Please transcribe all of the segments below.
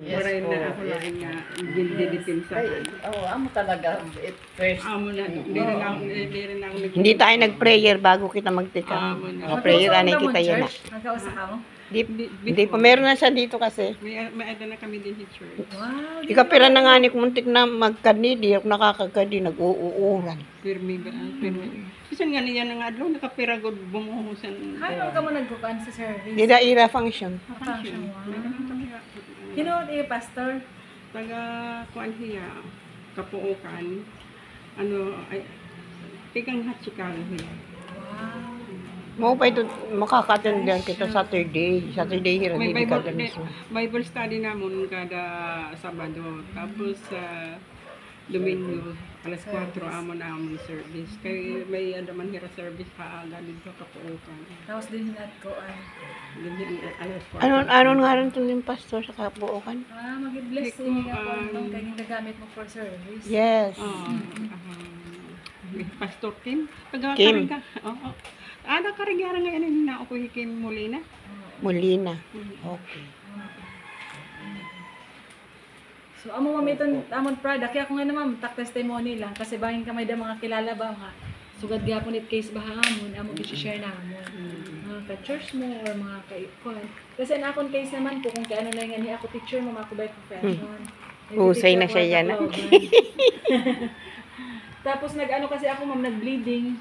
Waray po, na ako yes lang nga Ay, dinidipinsahan. amo talaga. It first. Amo na, hindi rin ako Hindi tayo nag-prayer bago kita magtika. Amo na. O, prayer anay kita yan na. Nagkausa ka mo? Hindi pa, meron na siya dito kasi. May ada na kami din sa church. Wow. Ikapira na nga ni kumuntik na magkani, di ako nakakagadi, nag-uuuran. Pirmi ba? Pirmi. Kasi nga niya na nga doon, nakapiragod bumuhusan. Ano ka mo nagkukan sa service? Di ira function. Function mo. Nagkaroon kami Hinood pastor? taga kuan hiya, kapuukan. Ano, ay, tigang hatsikalo hiya. Wow. Mo pa ito, makakatendihan kita Saturday. Saturday, hira, May hindi ka Bible, mismo. Bible study namon kada Sabado. Tapos sa Domingo, alas 4 amo na among service. Kay may adaman hira service paaga dito kapuukan. Tapos din hinatkuan. Ganyan, alas 4. Ano nga rin ito yung pastor sa kabuukan? Mag-bless Hindi din ko, ako nung kanyang nagamit mo for service. Yes. Pastor Kim. Taga Kim. Karinga. Oo. Ada karigara nga yan na ako Kim Molina. Molina. Okay. So, amo mamiton amon product. Kaya kung nga naman, tak testimony lang. Kasi bahin kamay da mga kilala ba nga. Sugad gapon it case ba hamon. Amo i-share na hamon. Mga ka-church mo or mga ka-ikon. Kasi na akong case naman po, kung kaya ano lang yan, ako teacher mo, ako by profession. Husay na siya yan. Tapos nag-ano kasi ako ma'am, nag-bleeding.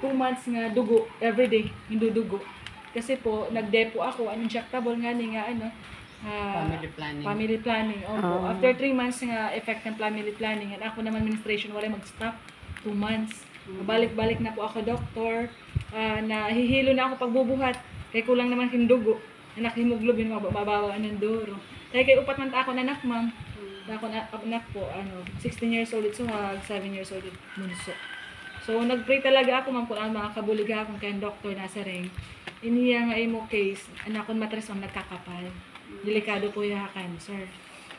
2 months nga dugo, everyday, hindi dugo. Kasi po, nag-depo ako, injectable nga ni nga ano, Family planning. Family planning, opo. After 3 months nga effect ng family planning, and ako naman administration, wala mag-stop. 2 months. Balik-balik na po ako doktor. Nahihilo na ako pagbubuhat. Kaya kulang naman yung dugo. Anak hemoglobin, mababawa ng duro. Kaya upat man ako na anak, ma'am. Ako anak po, 16 years old ito, 7 years old ito, bunso. So, nag-pray talaga ako, ma'am, kung ang mga kabuliga akong kayang doktor nasa ring. Iniya nga imo case, anakon matres ang nagkakapal. Delikado po yung cancer.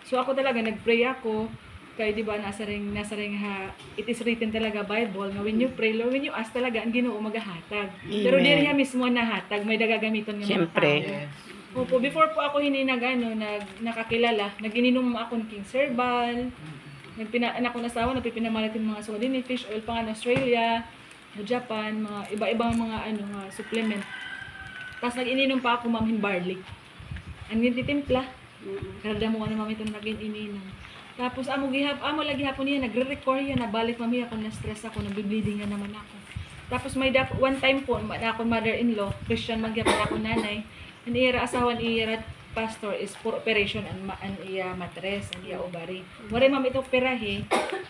So, ako talaga, nag-pray ako. Kaya di ba nasa ring ha, it is written talaga Bible nga when you pray, Lord, when you ask talaga ang Ginoo magahatag. Pero di niya mismo nahatag, may dagagamiton nga mga Siyempre. tao. Opo, before po ako nakakilala, nag-ininom akong King Herbal, anak ko nasawa, nagpipinamalit yung mga solid fish oil pa nga ng Australia, no Japan, mga iba-ibang mga supplement. Tapos nag-ininom pa ako ma'am barley. Ang titimpla. Karada mo ma'am ito nag-ininom. Tapos amo lagi hapon niya nagre-record yan, nabalik mami ako na stress ako, nagbi-bleeding na naman ako. Tapos may one time po ako mother-in-law, Christian magyapon ako nanay. Ang ira asawan ira pastor is for operation an iya matres, an iya ovary. Wala ma'am ito perahe,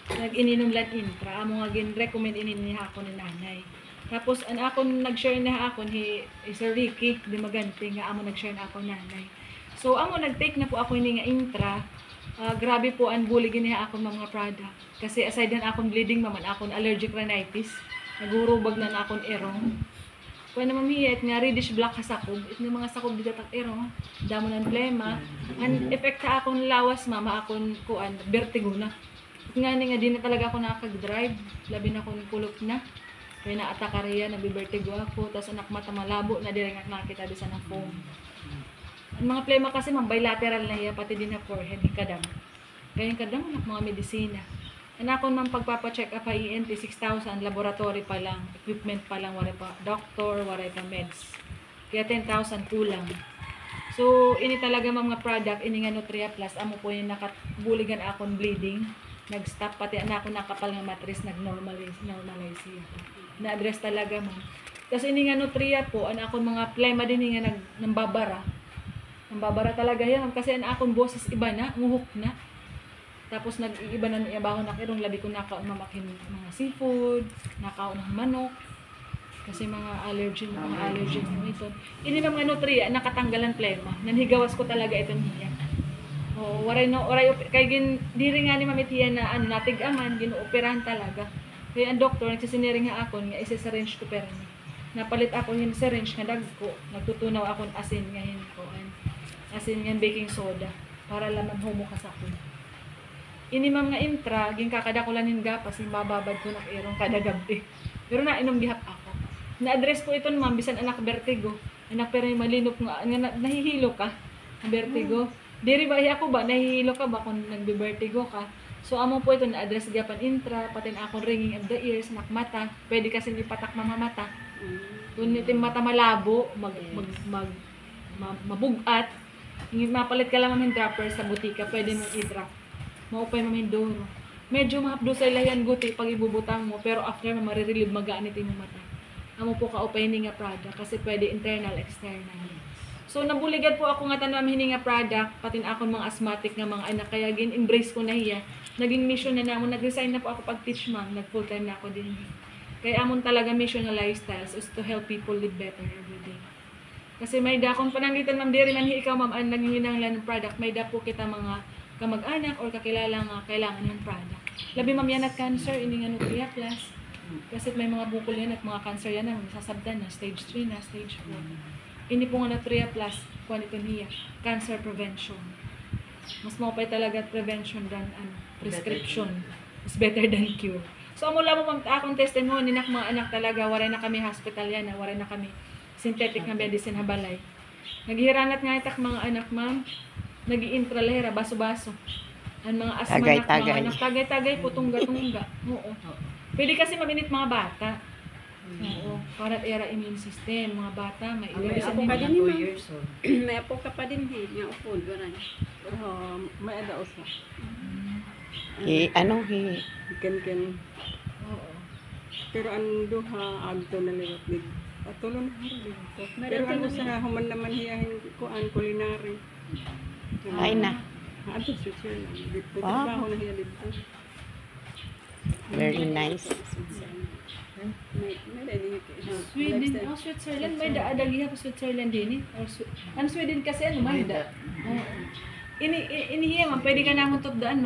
nag-ininom lang intra, amo nga gin-recommend niya ako ni nanay. Tapos an akon nag-share na ako ni Sir Ricky, di maganti nga amo nag-share na ako nanay. So amo nag-take na po ako ini nga intra. Grabe po ang buligin niya ako mga product. Kasi aside na akong bleeding maman, akong allergic rhinitis. Nagurubag na akong erong. Kaya naman hiyat nga reddish black kasakog. Ito na mga sakog dito tak erong. Damo ng plema. Ang effect sa akong lawas mama, akong kuan, vertigo na. Nga nga di na talaga ako nakakag-drive. Labi na akong kulot na. Kaya na-ataka riya, nabibertigo ako. Tapos anak mata malabo na dirang nakita doon sa ng foam. Ang mga plema kasi bilateral na iya, pati din na forehead, kadam. Kaya yung kadam, mga medisina. Anakon man pagpapacheck up ay ENT, 6,000, laboratory pa lang, equipment pa lang, wala pa doctor, wala pa meds. Kaya 10,000 kulang. So, ini talaga mga product, ini nga Nutria Plus, amo po yung nakabuligan akong bleeding, nag-stop, pati ako nakapal ng matris, nag-normalize siya. Na-address talaga mo. Tapos ini nga Nutria po, akong mga plema din nga nambabara. Nambabara talaga yan. Kasi ang akong boses iba na, nguhok na. Tapos nag-iiba na niya bahon na kirong labi ko nakaon mamakin mga seafood, nakaon ng manok. Kasi mga allergen mo ito. Ini mga Nutria, nakatanggalan plema. Nanhigawas ko talaga ito niya. Waray kay diri nga ni Mami Tia na natigaman, ginuoperahan talaga. Kaya ang doktor, nagsisiniring nga ako, nga isa-syringe ko pero napalit ako yung syringe nga dagko. Nagtutunaw akong asin nga asin nga baking soda para laman humo kasakon. Ini nga intra, ging kakadakulan ng gapas, yung bababad ko ng erong kada gabi. Pero nainom gihap ako. Na-address po ito ma'am, bisan anak vertigo. Anak pero yung malinop nga, nahihilo ka, vertigo. Diri ba ako ba nahihilo ka ba kung nagbe-vertigo ka? So amo po ito na-address gapan intra pati na akong ringing of the ears, nakmata. Pwede kasi ipatak mga mata. Kung itim mata malabo, mabugat. Yung mapalit ka lang mamin dropper sa butika, pwede mo i-drop. Maupay mamin duro. Medyo mahapdo sa ilayan guti pag ibubutang mo, pero after mo marirelieve magaan ito yung mata. Amo po ka upay nga product kasi pwede internal, external. So nabuligad po ako nga tanong hininga product, pati na akong mga asthmatic nga mga anak, kaya gin-embrace ko na hiya. Naging mission na namo, nag-resign na po ako pag-teach ma'am, nag-full time na ako din. Kaya amon talaga mission na lifestyles is to help people live better every day. Kasi may da, kung pananglitan ma'am, diri man ikaw ma'am, ang nanginginanglan ng product, may da po kita mga kamag-anak or kakilala nga kailangan ng product. Labi ma'am yan at cancer, hindi nga nuclear plus. Kasi may mga bukol yan at mga cancer yan na masasabdan na, stage 3 na, stage 4. Ini po nga na 3 plus, kung ito niya, cancer prevention. Mas mapay talaga prevention than prescription. It's better than cure. So, mula mo akong testimony, ninak mga anak talaga, waray na kami hospital yan, waray na kami synthetic na medicine habalay. Naghiranat nga itak mga anak, ma'am, nag-i-intralera, baso-baso. Ang mga asma na mga anak, tagay-tagay po, tungga-tungga. Oo. Pwede kasi maminit mga bata. Oo, para era immune system, mga bata, may May immune ako system. ka din 2 years old. May apo ka pa din, nga upod, waray. May adaos na. Ken. Oo. Pero ang duha, agto na liwat dito. Patulo na harap dito. Pero ano sa human naman hiyahin ko, ang culinary. Ay na. Ato Switzerland. Dito, Ah. trabaho na hiya dito. Very nice. May Sweden, Switzerland, may daadagi pa Switzerland din eh. Ang Sweden kasi ano, may da. Oo. Inihiya man, pwede ka namang tutdaan,